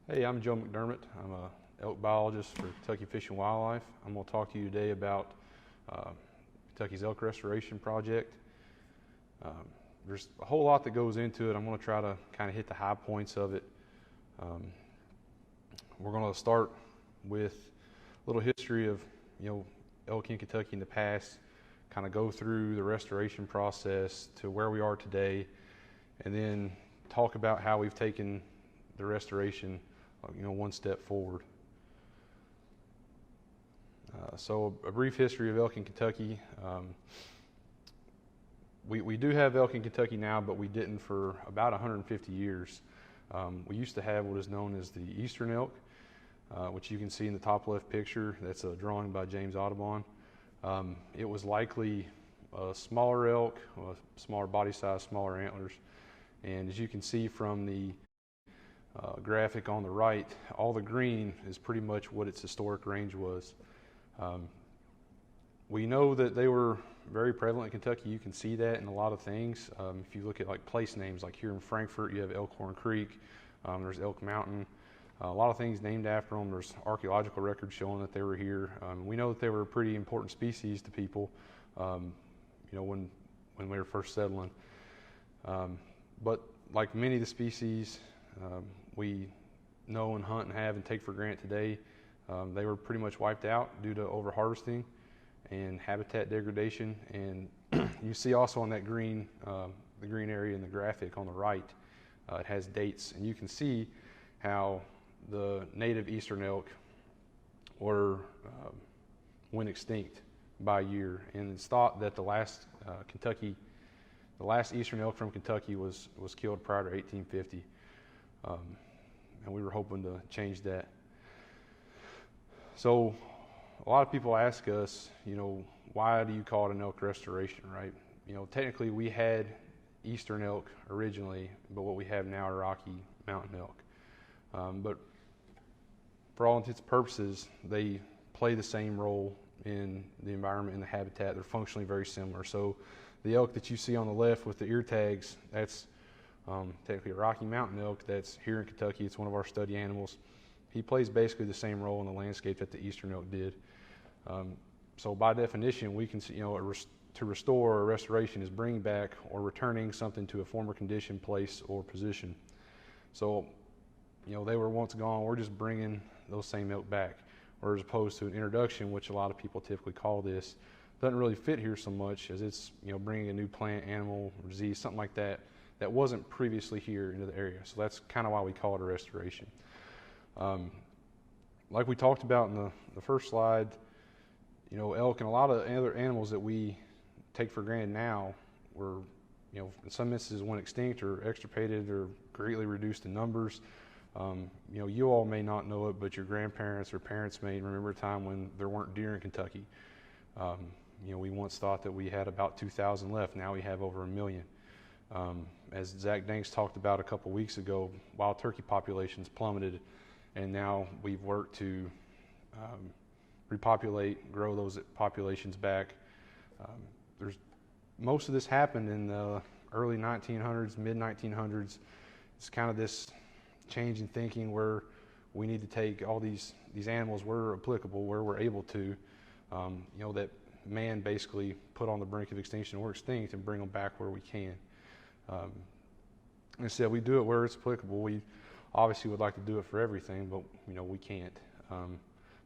Hey, I'm Joe McDermott. I'm a elk biologist for Kentucky Fish and Wildlife. I'm going to talk to you today about Kentucky's Elk Restoration project. There's a whole lot that goes into it. I'm going to try to kind of hit the high points of it. We're going to start with a little history of elk in Kentucky in the past, kind of go through the restoration process to where we are today, and then talk about how we've taken the restoration one step forward. So a brief history of elk in Kentucky. We do have elk in Kentucky now, but we didn't for about 150 years. We used to have what is known as the eastern elk, which you can see in the top left picture. That's a drawing by James Audubon. It was likely a smaller elk, a smaller body size, smaller antlers. And as you can see from the graphic on the right, all the green is pretty much what its historic range was. We know that they were very prevalent in Kentucky. You can see that in a lot of things. If you look at like place names, like here in Frankfort, you have Elkhorn Creek, there's Elk Mountain, a lot of things named after them. There's archaeological records showing that they were here. We know that they were a pretty important species to people, when we were first settling. But like many of the species we know and hunt and have and take for granted today, they were pretty much wiped out due to overharvesting and habitat degradation. And you see also on that green, the green area in the graphic on the right, it has dates, and you can see how the native eastern elk were went extinct by year. And it's thought that the last eastern elk from Kentucky was killed prior to 1850. And we were hoping to change that. So a lot of people ask us, why do you call it an elk restoration, right? Technically we had eastern elk originally, but what we have now are Rocky Mountain elk. But for all intents and purposes, they play the same role in the environment and the habitat. They're functionally very similar. So the elk that you see on the left with the ear tags, that's technically a Rocky Mountain elk that's here in Kentucky. It's one of our study animals. He plays basically the same role in the landscape that the eastern elk did. So by definition, we can see, to restore or restoration is bringing back or returning something to a former condition, place, or position. So, they were once gone. We're just bringing those same elk back, or as opposed to an introduction, which a lot of people typically call this, doesn't really fit here so much as it's, bringing a new plant, animal, or disease, something like that wasn't previously here into the area. So that's kind of why we call it a restoration. Like we talked about in the first slide, elk and a lot of other animals that we take for granted now were, in some instances went extinct or extirpated or greatly reduced in numbers. You all may not know it, but your grandparents or parents may remember a time when there weren't deer in Kentucky. We once thought that we had about 2,000 left. Now we have over 1 million. As Zach Danks talked about a couple weeks ago, wild turkey populations plummeted, and now we've worked to repopulate, grow those populations back. Most of this happened in the early 1900s, mid 1900s. It's kind of this change in thinking where we need to take all these animals where applicable, where we're able to, that man basically put on the brink of extinction or extinct, and bring them back where we can. Like I said, we do it where it's applicable. We obviously would like to do it for everything, but we can't.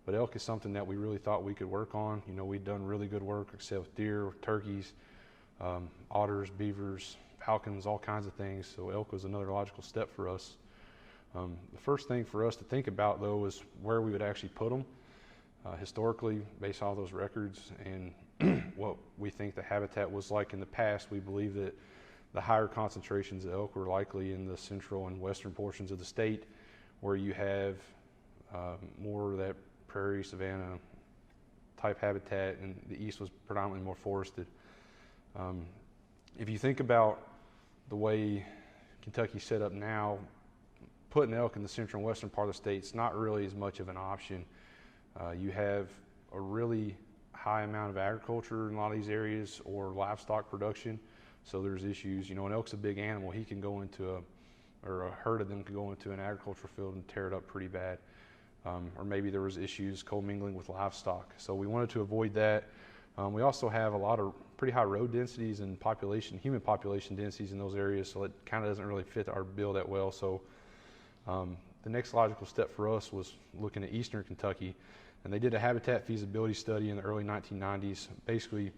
But elk is something that we really thought we could work on. We've done really good work, except with deer, turkeys, otters, beavers, falcons, all kinds of things. So elk was another logical step for us. The first thing for us to think about, though, is where we would actually put them. Historically, based on all those records and what we think the habitat was like in the past, we believe that the higher concentrations of elk were likely in the central and western portions of the state, where you have more of that prairie, savanna type habitat, and the east was predominantly more forested. If you think about the way Kentucky's set up now, putting elk in the central and western part of the state is not really as much of an option. You have a really high amount of agriculture in a lot of these areas, or livestock production. So there's issues. An elk's a big animal. He can go into or a herd of them could go into an agricultural field and tear it up pretty bad. Or maybe there was issues commingling with livestock. So we wanted to avoid that. We also have a lot of pretty high road densities and human population densities in those areas, so it kind of doesn't really fit our bill that well. So the next logical step for us was looking at eastern Kentucky, and they did a habitat feasibility study in the early 1990s. Basically,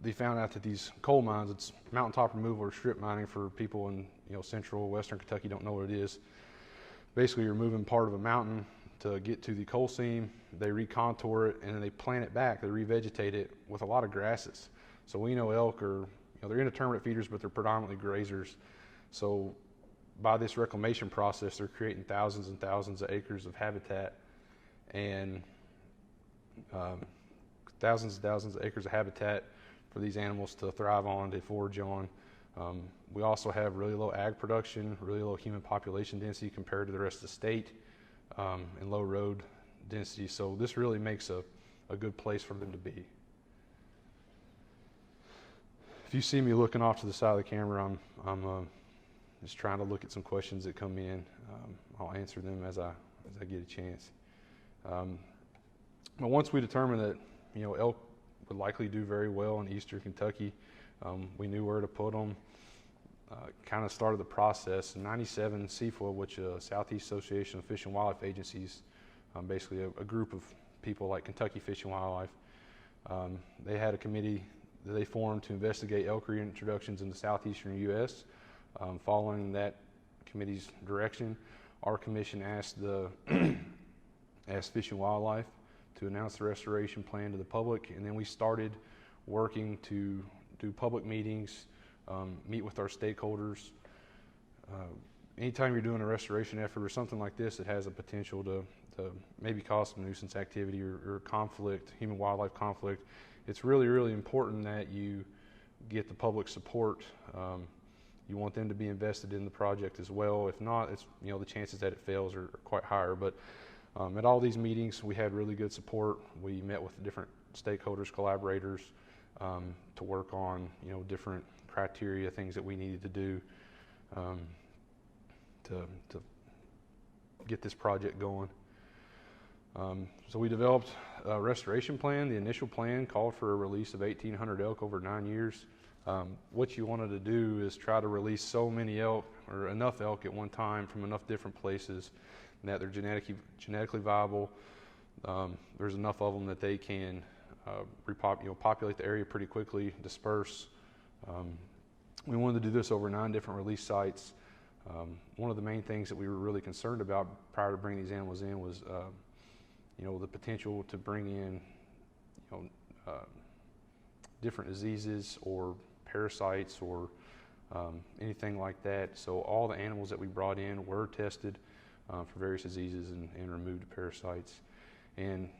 they found out that these coal mines, it's mountaintop removal or strip mining for people in central western Kentucky don't know what it is. Basically, you're moving part of a mountain to get to the coal seam, they recontour it, and then they plant it back, they revegetate it with a lot of grasses. So we know elk are, they're indeterminate feeders, but they're predominantly grazers. So by this reclamation process, they're creating thousands and thousands of acres of habitat, and thousands and thousands of acres of habitat for these animals to thrive on, to forage on. We also have really low ag production, really low human population density compared to the rest of the state, and low road density. So this really makes a good place for them to be. If you see me looking off to the side of the camera, I'm just trying to look at some questions that come in. I'll answer them as I get a chance. But once we determined that elk would likely do very well in eastern Kentucky, we knew where to put them. Kind of started the process. In '97, CFWA, which is Southeast Association of Fish and Wildlife Agencies, basically a group of people like Kentucky Fish and Wildlife, they had a committee that they formed to investigate elk reintroductions in the southeastern U.S. Following that committee's direction, our commission asked Fish and Wildlife to announce the restoration plan to the public, and then we started working to do public meetings, meet with our stakeholders. Anytime you're doing a restoration effort or something like this, it has a potential to maybe cause some nuisance activity or conflict, human-wildlife conflict. It's really, really important that you get the public support. You want them to be invested in the project as well. If not, it's the chances that it fails are quite higher. But at all these meetings, we had really good support. We met with different stakeholders, collaborators, to work on different criteria, things that we needed to do to get this project going. So we developed a restoration plan. The initial plan called for a release of 1,800 elk over 9 years. What you wanted to do is try to release so many elk, or enough elk at one time from enough different places that they're genetically viable. There's enough of them that they can populate the area pretty quickly, disperse. We wanted to do this over 9 different release sites. One of the main things that we were really concerned about prior to bringing these animals in was the potential to bring in different diseases or parasites or anything like that. So all the animals that we brought in were tested for various diseases and removed parasites. And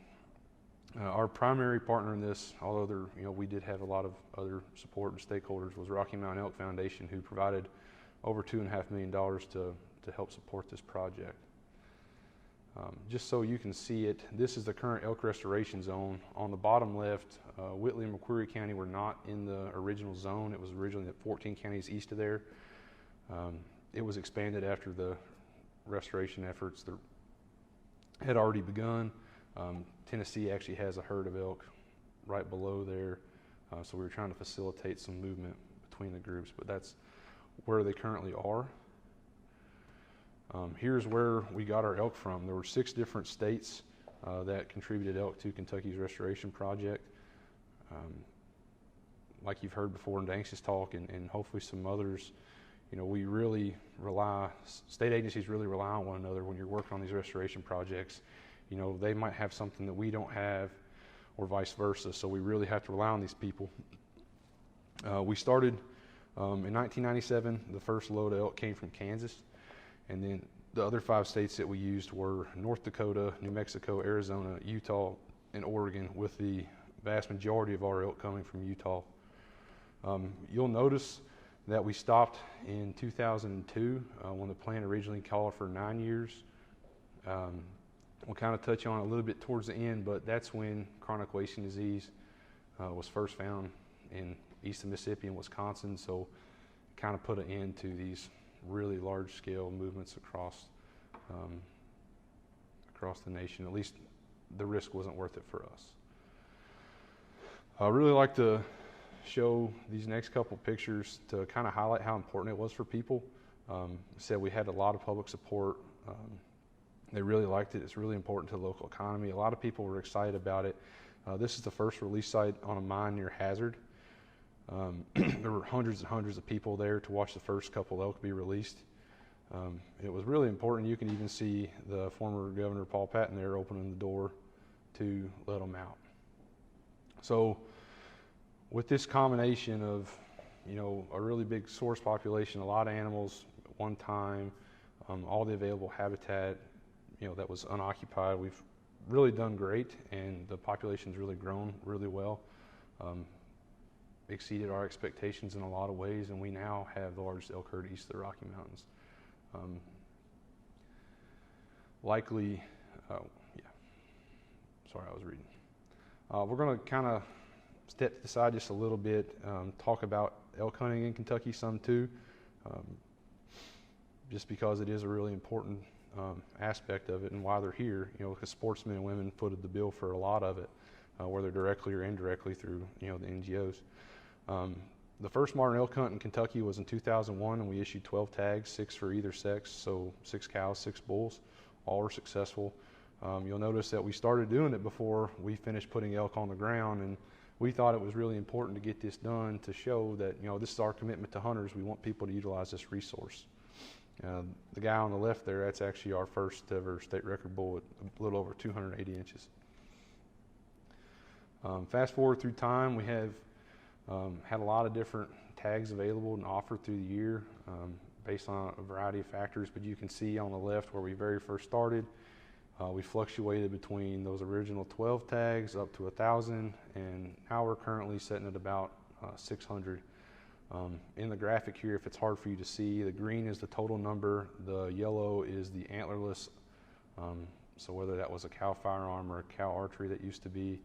our primary partner in this, although we did have a lot of other support and stakeholders, was Rocky Mountain Elk Foundation, who provided over $2.5 million to help support this project. Just so you can see it, this is the current elk restoration zone. On the bottom left, Whitley and McQuarrie County were not in the original zone. It was originally at 14 counties east of there. It was expanded after the restoration efforts that had already begun. Tennessee actually has a herd of elk right below there, so we were trying to facilitate some movement between the groups, but that's where they currently are. Here's where we got our elk from. There were 6 different states that contributed elk to Kentucky's restoration project. Like you've heard before in Danx's talk, and hopefully some others, we really state agencies really rely on one another when you're working on these restoration projects. They might have something that we don't have, or vice versa, so we really have to rely on these people. We started in 1997, the first load of elk came from Kansas, and then the other 5 states that we used were North Dakota, New Mexico, Arizona, Utah, and Oregon, with the vast majority of our elk coming from Utah. You'll notice that we stopped in 2002 when the plan originally called for 9 years. We'll kind of touch on it a little bit towards the end, but that's when chronic wasting disease was first found in east of Mississippi and Wisconsin, so kind of put an end to these really large-scale movements across the nation. At least the risk wasn't worth it for us. I really like to show these next couple pictures to kind of highlight how important it was for people. Said we had a lot of public support. They really liked it. It's really important to the local economy. A lot of people were excited about it. This is the first release site on a mine near Hazard. There were hundreds and hundreds of people there to watch the first couple elk be released. It was really important. You can even see the former Governor Paul Patton there opening the door to let them out. So with this combination of, a really big source population, a lot of animals at one time, all the available habitat, that was unoccupied, we've really done great, and the population's really grown really well. Exceeded our expectations in a lot of ways, and we now have the largest elk herd east of the Rocky Mountains. We're going to kind of step to the side just a little bit, talk about elk hunting in Kentucky some too, just because it is a really important aspect of it and why they're here, because sportsmen and women footed the bill for a lot of it, whether directly or indirectly through, the NGOs. The first modern elk hunt in Kentucky was in 2001, and we issued 12 tags, 6 for either sex, so 6 cows, 6 bulls. All were successful. You'll notice that we started doing it before we finished putting elk on the ground, and we thought it was really important to get this done to show that, this is our commitment to hunters. We want people to utilize this resource. The guy on the left there, that's actually our first ever state record bull at a little over 280 inches. Fast forward through time, we have had a lot of different tags available and offered through the year based on a variety of factors, but you can see on the left where we very first started, we fluctuated between those original 12 tags up to 1,000, and now we're currently sitting at about 600. In the graphic here, if it's hard for you to see, the green is the total number, the yellow is the antlerless, so whether that was a cow firearm or a cow archery that used to be,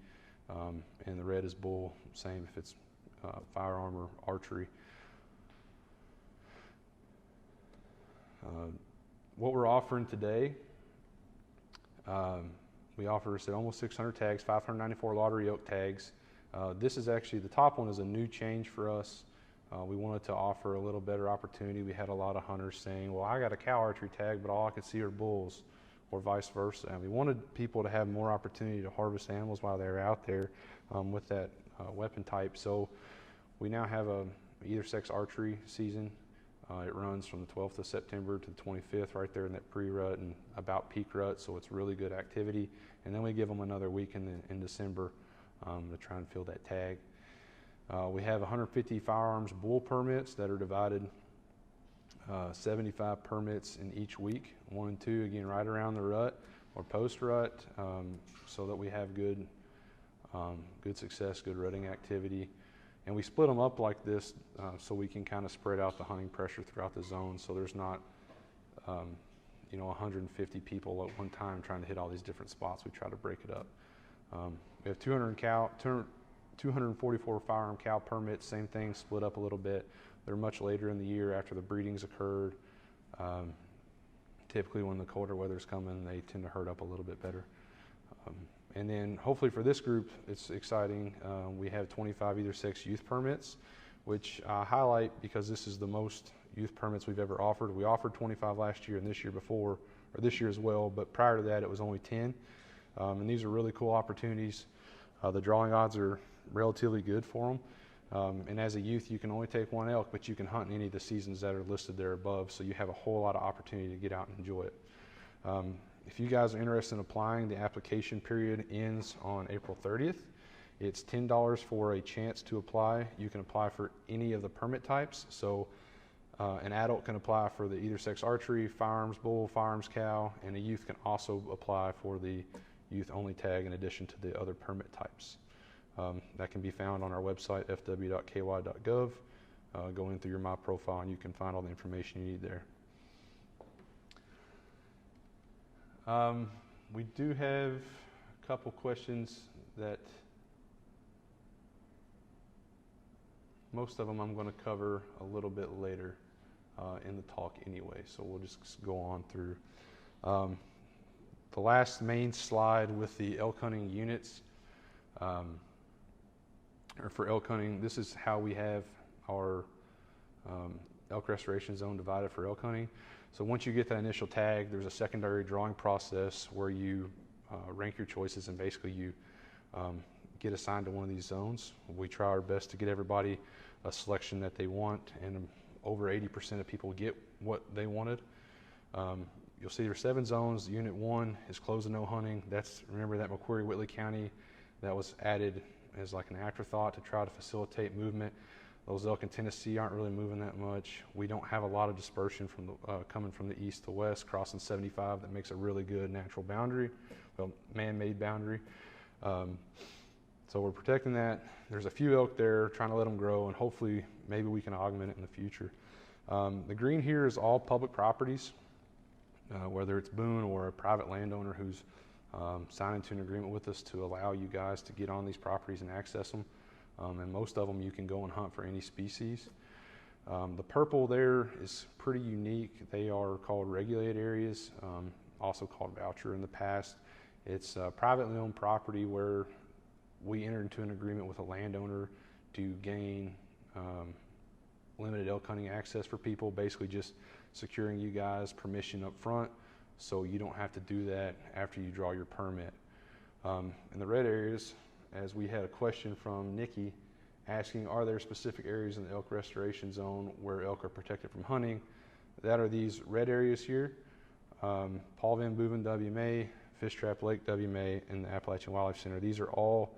and the red is bull, same if it's firearm or archery. What we're offering today, we offer almost 600 tags, 594 lottery elk tags. This is actually, the top one is a new change for us. We wanted to offer a little better opportunity. We had a lot of hunters saying, well, I got a cow archery tag, but all I could see are bulls, or vice versa. And we wanted people to have more opportunity to harvest animals while they're out there with that weapon type. So we now have a either sex archery season. It runs from the 12th of September to the 25th, right there in that pre-rut and about peak rut, so it's really good activity. And then we give them another week in December to try and fill that tag. We have 150 firearms bull permits that are divided 75 permits in each week, 1 and 2, again, right around the rut or post-rut, so that we have good success, good rutting activity. And we split them up like this so we can kind of spread out the hunting pressure throughout the zone, so there's not 150 people at one time trying to hit all these different spots. We try to break it up. We have 244 firearm cow permits, same thing, split up a little bit. They're much later in the year after the breedings occurred. Typically when the colder weather's coming, they tend to herd up a little bit better. And then hopefully for this group, it's exciting. We have 25 either sex youth permits, which I highlight because this is the most youth permits we've ever offered. We offered 25 last year and this year before, or this year as well, but prior to that it was only 10. And these are really cool opportunities. The drawing odds are relatively good for them. And as a youth, you can only take one elk, but you can hunt in any of the seasons that are listed there above, so you have a whole lot of opportunity to get out and enjoy it. If you guys are interested in applying, the application period ends on April 30th. It's $10 for a chance to apply. You can apply for any of the permit types. So an adult can apply for the either sex archery, firearms bull, firearms cow, and a youth can also apply for the youth only tag in addition to the other permit types. That can be found on our website, fw.ky.gov. Go in through your My Profile and you can find all the information you need there. We do have a couple questions that most of them I'm going to cover a little bit later. in the talk anyway, so we'll just go on through. The last main slide with the elk hunting units, or for elk hunting, this is how we have our elk restoration zone divided for elk hunting. So once you get that initial tag, there's a secondary drawing process where you rank your choices, and basically you get assigned to one of these zones. We try our best to get everybody a selection that they want, and over 80% of people get what they wanted. You'll see there's 7 zones. Unit 1 is closed and no hunting. Remember that Macquarie-Whitley County, that was added as like an afterthought to try to facilitate movement. Those elk in Tennessee aren't really moving that much. We don't have a lot of dispersion from coming from the east to west, crossing 75. That makes a really good natural boundary, well, man-made boundary. So we're protecting that. There's a few elk there, trying to let them grow, and hopefully maybe we can augment it in the future. The green here is all public properties, whether it's Boone or a private landowner who's signed into an agreement with us to allow you guys to get on these properties and access them. And most of them you can go and hunt for any species. The purple there is pretty unique. They are called regulated areas, also called voucher in the past. It's privately owned property where we enter into an agreement with a landowner to gain limited elk hunting access for people, basically just securing you guys permission up front so you don't have to do that after you draw your permit. In the red areas, as we had a question from Nikki asking, are there specific areas in the elk restoration zone where elk are protected from hunting? That are these red areas here, Paul Van Boeven WMA, Fish Trap Lake WMA, and the Appalachian Wildlife Center. These are all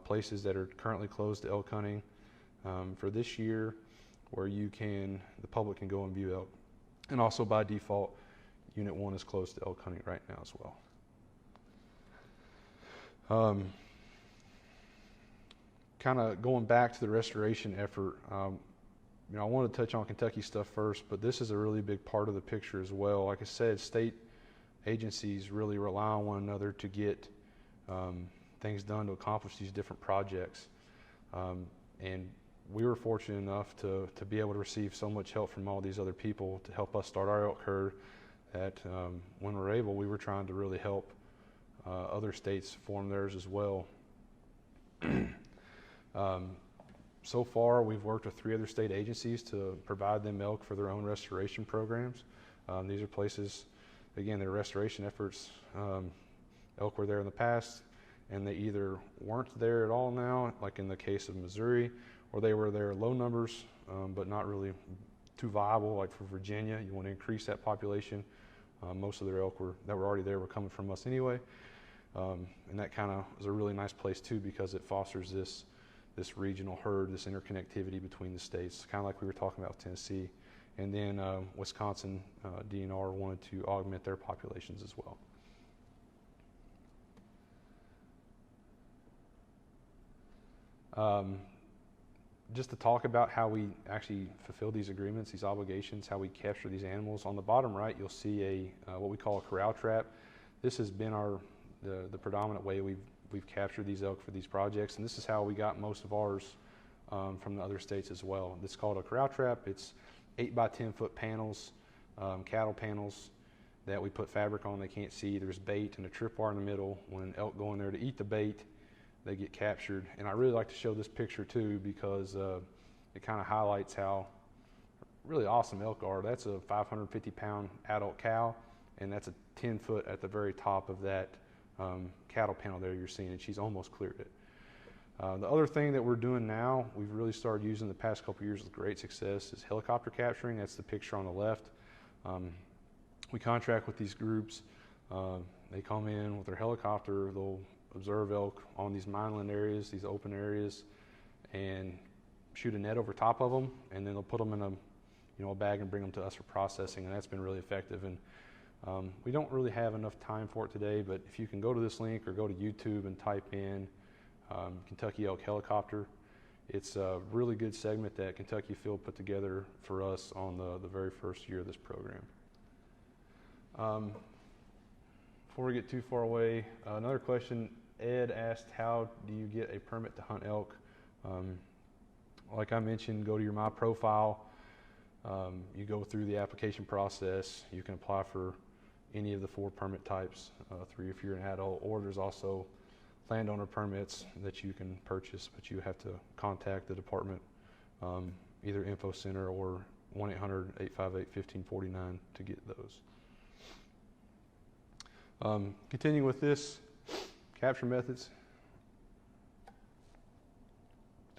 places that are currently closed to elk hunting for this year, where the public can go and view elk. And also by default, Unit 1 is closed to elk hunting right now as well. Kind of going back to the restoration effort, I want to touch on Kentucky stuff first, but this is a really big part of the picture as well. Like I said, state agencies really rely on one another to get things done to accomplish these different projects. And we were fortunate enough to be able to receive so much help from all these other people to help us start our elk herd that when we're able, we were trying to really help other states form theirs as well. So far, we've worked with 3 other state agencies to provide them elk for their own restoration programs. These are places, again, their restoration efforts. Elk were there in the past, and they either weren't there at all now, like in the case of Missouri, or they were there low numbers, but not really too viable, like for Virginia. You want to increase that population. Most of their elk that were already there were coming from us anyway. And that kind of is a really nice place too, because it fosters this regional herd, this interconnectivity between the states, kind of like we were talking about with Tennessee. And then Wisconsin DNR wanted to augment their populations as well. Just to talk about how we actually fulfill these agreements, these obligations, how we capture these animals. On the bottom right, you'll see what we call a corral trap. This has been the predominant way we've captured these elk for these projects, and this is how we got most of ours from the other states as well. It's called a corral trap. It's 8 by 10 foot panels, cattle panels that we put fabric on they can't see. There's bait and a tripwire in the middle. When elk go in there to eat the bait, they get captured. And I really like to show this picture too, because it kind of highlights how really awesome elk are. That's a 550 pound adult cow, and that's a 10 foot at the very top of that cattle panel there you're seeing, and she's almost cleared it. The other thing that we're doing now, we've really started using the past couple years with great success, is helicopter capturing. That's the picture on the left. We contract with these groups. They come in with their helicopter. They'll observe elk on these mineland areas, these open areas, and shoot a net over top of them, and then they'll put them in a bag and bring them to us for processing, and that's been really effective. And we don't really have enough time for it today, but if you can go to this link or go to YouTube and type in Kentucky elk helicopter, it's a really good segment that Kentucky Field put together for us on the very first year of this program. Before we get too far away, another question, Ed asked, how do you get a permit to hunt elk? Like I mentioned, go to your My Profile. You go through the application process. You can apply for any of the 4 permit types, 3 if you're an adult, or there's also landowner permits that you can purchase, but you have to contact the department, either info center or 1-800-858-1549 to get those. Continuing with this, capture methods.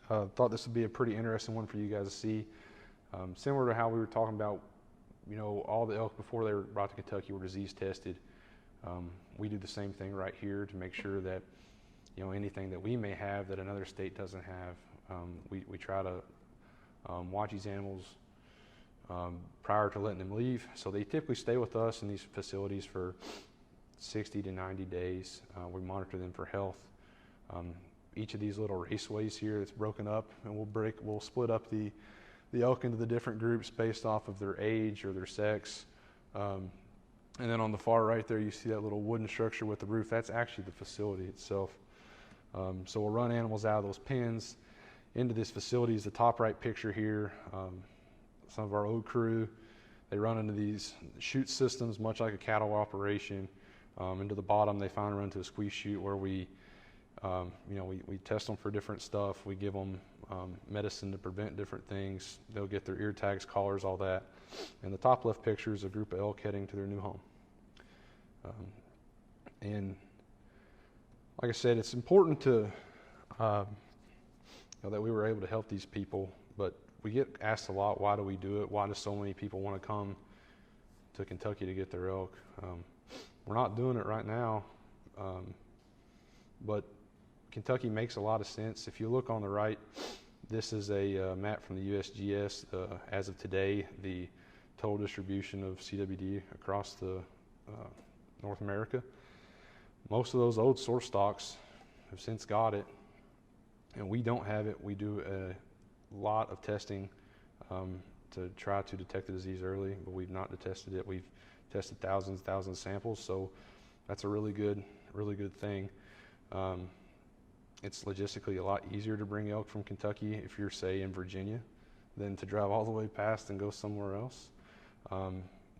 Thought this would be a pretty interesting one for you guys to see. Similar to how we were talking about, you know, all the elk before they were brought to Kentucky were disease tested. We do the same thing right here to make sure that, you know, anything that we may have that another state doesn't have, we try to watch these animals prior to letting them leave. So they typically stay with us in these facilities for 60 to 90 days. We monitor them for health. Each of these little raceways here that's broken up, and we'll split up the elk into the different groups based off of their age or their sex. And then on the far right there, you see that little wooden structure with the roof. That's actually the facility itself. So we'll run animals out of those pens into this facility. Is the top right picture here. Some of our old crew, they run into these chute systems, much like a cattle operation. Into the bottom, they finally run to a squeeze chute where we test them for different stuff. We give them medicine to prevent different things. They'll get their ear tags, collars, all that. And the top left picture is a group of elk heading to their new home. And like I said, it's important to that we were able to help these people, but we get asked a lot, why do we do it? Why do so many people want to come to Kentucky to get their elk? We're not doing it right now, but Kentucky makes a lot of sense. If you look on the right, this is a map from the USGS. As of today, the total distribution of CWD across the North America. Most of those old source stocks have since got it, and we don't have it. We do a lot of testing to try to detect the disease early, but we've not detected it. We've tested thousands of samples, so that's a really good thing. It's logistically a lot easier to bring elk from Kentucky if you're, say, in Virginia, than to drive all the way past and go somewhere else.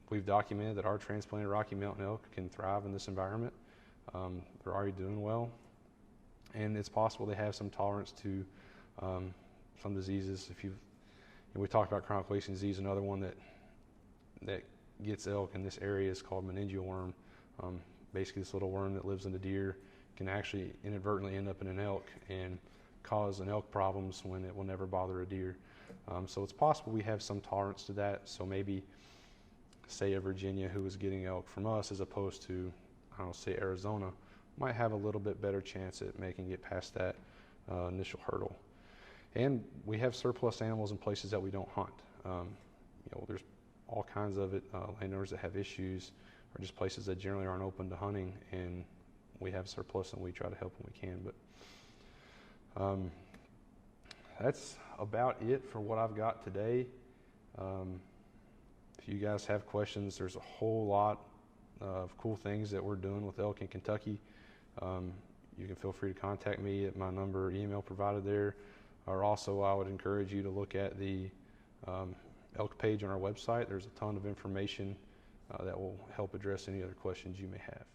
We've documented that our transplanted Rocky Mountain elk can thrive in this environment. They're already doing well, and it's possible they have some tolerance to some diseases. We talked about chronic wasting disease. Another one that gets elk in this area is called meningeal worm. Basically, this little worm that lives in the deer can actually inadvertently end up in an elk and cause an elk problems when it will never bother a deer. So it's possible we have some tolerance to that. So maybe, say, a Virginia who is getting elk from us as opposed to, I don't know, say Arizona, might have a little bit better chance at making it past that initial hurdle. And we have surplus animals in places that we don't hunt. There's all kinds of it, landowners that have issues, or just places that generally aren't open to hunting, and we have surplus and we try to help when we can. But that's about it for what I've got today. If you guys have questions, there's a whole lot of cool things that we're doing with elk in Kentucky. You can feel free to contact me at my number or email provided there. Or also, I would encourage you to look at the elk page on our website. There's a ton of information that will help address any other questions you may have.